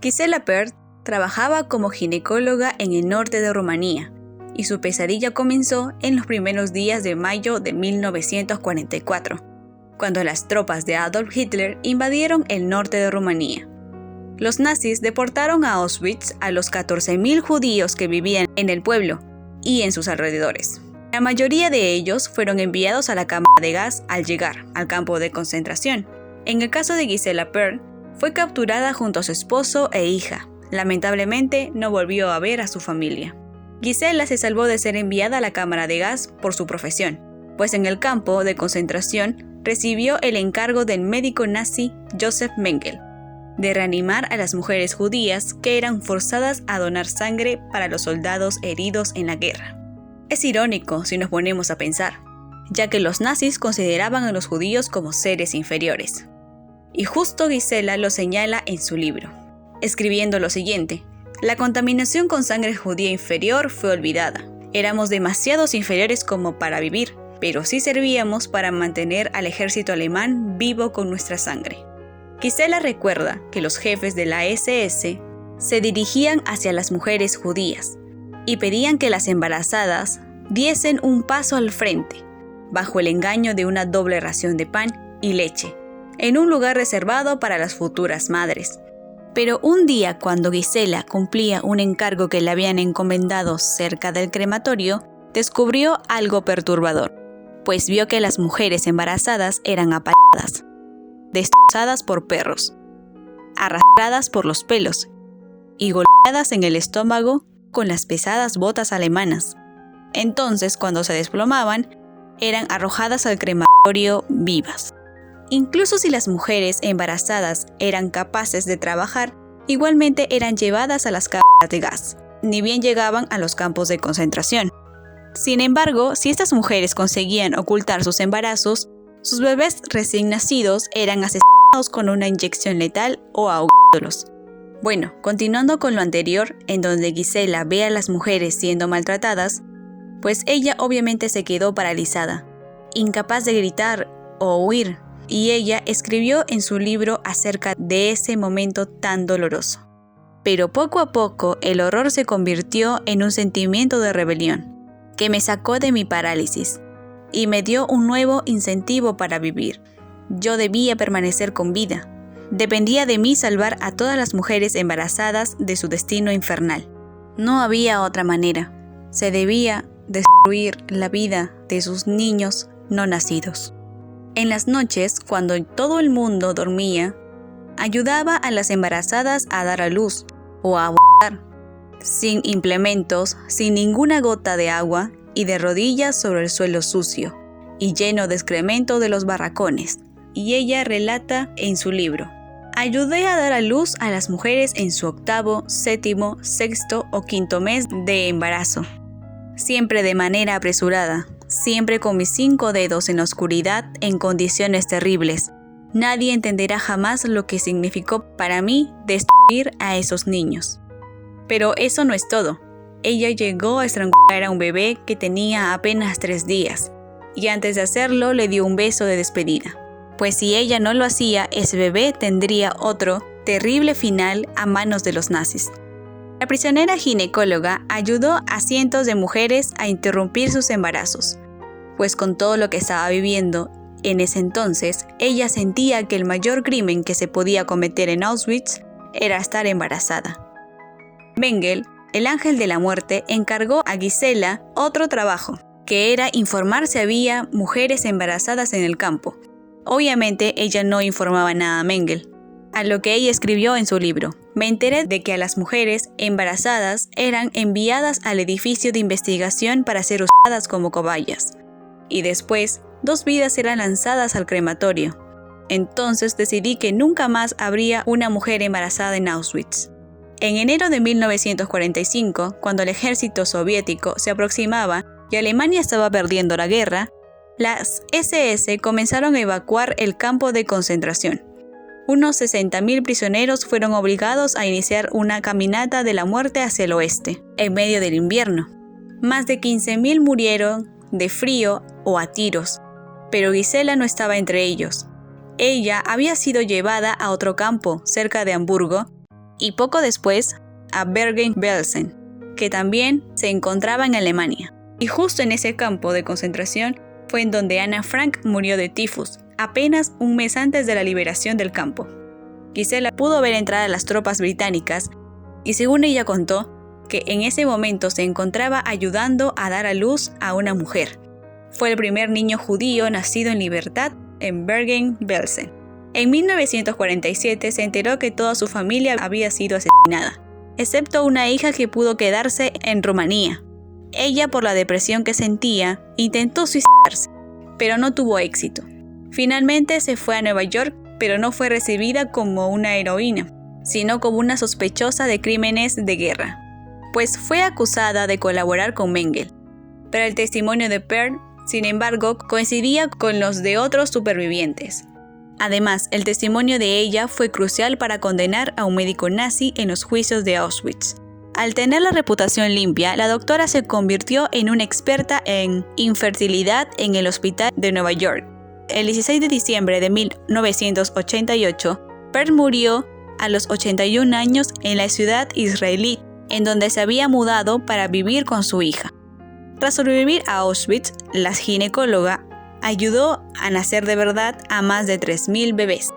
Gisela Perth trabajaba como ginecóloga en el norte de Rumanía y su pesadilla comenzó en los primeros días de mayo de 1944, cuando las tropas de Adolf Hitler invadieron el norte de Rumanía. Los nazis deportaron a Auschwitz a los 14.000 judíos que vivían en el pueblo y en sus alrededores. La mayoría de ellos fueron enviados a la cámara de gas al llegar al campo de concentración. En el caso de Gisela Perth, fue capturada junto a su esposo e hija. Lamentablemente, no volvió a ver a su familia. Gisela se salvó de ser enviada a la cámara de gas por su profesión, pues en el campo de concentración recibió el encargo del médico nazi Josef Mengele de reanimar a las mujeres judías que eran forzadas a donar sangre para los soldados heridos en la guerra. Es irónico si nos ponemos a pensar, ya que los nazis consideraban a los judíos como seres inferiores. Y justo Gisela lo señala en su libro, escribiendo lo siguiente: la contaminación con sangre judía inferior fue olvidada. Éramos demasiados inferiores como para vivir, pero sí servíamos para mantener al ejército alemán vivo con nuestra sangre. Gisela recuerda que los jefes de la SS se dirigían hacia las mujeres judías y pedían que las embarazadas diesen un paso al frente, bajo el engaño de una doble ración de pan y leche, en un lugar reservado para las futuras madres. Pero un día, cuando Gisela cumplía un encargo que le habían encomendado cerca del crematorio, descubrió algo perturbador, pues vio que las mujeres embarazadas eran apaleadas, destrozadas por perros, arrastradas por los pelos y golpeadas en el estómago con las pesadas botas alemanas. Entonces, cuando se desplomaban, eran arrojadas al crematorio vivas. Incluso si las mujeres embarazadas eran capaces de trabajar, igualmente eran llevadas a las cámaras de gas, ni bien llegaban a los campos de concentración. Sin embargo, si estas mujeres conseguían ocultar sus embarazos, sus bebés recién nacidos eran asesinados con una inyección letal o ahogándolos. Bueno, continuando con lo anterior, en donde Gisela ve a las mujeres siendo maltratadas, pues ella obviamente se quedó paralizada, incapaz de gritar o huir, y ella escribió en su libro acerca de ese momento tan doloroso. Pero poco a poco el horror se convirtió en un sentimiento de rebelión, que me sacó de mi parálisis y me dio un nuevo incentivo para vivir. Yo debía permanecer con vida. Dependía de mí salvar a todas las mujeres embarazadas de su destino infernal. No había otra manera. Se debía destruir la vida de sus niños no nacidos. En las noches, cuando todo el mundo dormía, ayudaba a las embarazadas a dar a luz o a abortar, sin implementos, sin ninguna gota de agua y de rodillas sobre el suelo sucio y lleno de excremento de los barracones. Y ella relata en su libro: ayudé a dar a luz a las mujeres en su 8º, 7º, 6º o 5º mes de embarazo, siempre de manera apresurada, siempre con mis 5 dedos en la oscuridad en condiciones terribles. Nadie entenderá jamás lo que significó para mí destruir a esos niños. Pero eso no es todo. Ella llegó a estrangular a un bebé que tenía apenas 3 días, y antes de hacerlo le dio un beso de despedida, pues si ella no lo hacía, ese bebé tendría otro terrible final a manos de los nazis. La prisionera ginecóloga ayudó a cientos de mujeres a interrumpir sus embarazos, pues con todo lo que estaba viviendo en ese entonces, ella sentía que el mayor crimen que se podía cometer en Auschwitz era estar embarazada. Mengele, el ángel de la muerte, encargó a Gisela otro trabajo, que era informar si había mujeres embarazadas en el campo. Obviamente ella no informaba nada a Mengele, a lo que ella escribió en su libro: me enteré de que a las mujeres embarazadas eran enviadas al edificio de investigación para ser usadas como cobayas, y después 2 vidas eran lanzadas al crematorio. Entonces decidí que nunca más habría una mujer embarazada en Auschwitz. En enero de 1945, cuando el ejército soviético se aproximaba y Alemania estaba perdiendo la guerra, las SS comenzaron a evacuar el campo de concentración. Unos 60.000 prisioneros fueron obligados a iniciar una caminata de la muerte hacia el oeste, en medio del invierno. Más de 15.000 murieron de frío o a tiros, pero Gisela no estaba entre ellos. Ella había sido llevada a otro campo, cerca de Hamburgo, y poco después a Bergen-Belsen, que también se encontraba en Alemania. Y justo en ese campo de concentración fue en donde Ana Frank murió de tifus, apenas un mes antes de la liberación del campo. Gisela pudo ver entrar a las tropas británicas y según ella contó, que en ese momento se encontraba ayudando a dar a luz a una mujer. Fue el primer niño judío nacido en libertad en Bergen-Belsen. En 1947 se enteró que toda su familia había sido asesinada, excepto una hija que pudo quedarse en Rumanía. Ella, por la depresión que sentía, intentó suicidarse, pero no tuvo éxito. Finalmente se fue a Nueva York, pero no fue recibida como una heroína, sino como una sospechosa de crímenes de guerra, pues fue acusada de colaborar con Mengele. Pero el testimonio de Pearl, sin embargo, coincidía con los de otros supervivientes. Además, el testimonio de ella fue crucial para condenar a un médico nazi en los juicios de Auschwitz. Al tener la reputación limpia, la doctora se convirtió en una experta en infertilidad en el Hospital de Nueva York. El 16 de diciembre de 1988, Pearl murió a los 81 años en la ciudad israelí, en donde se había mudado para vivir con su hija. Tras sobrevivir a Auschwitz, la ginecóloga ayudó a nacer de verdad a más de 3.000 bebés.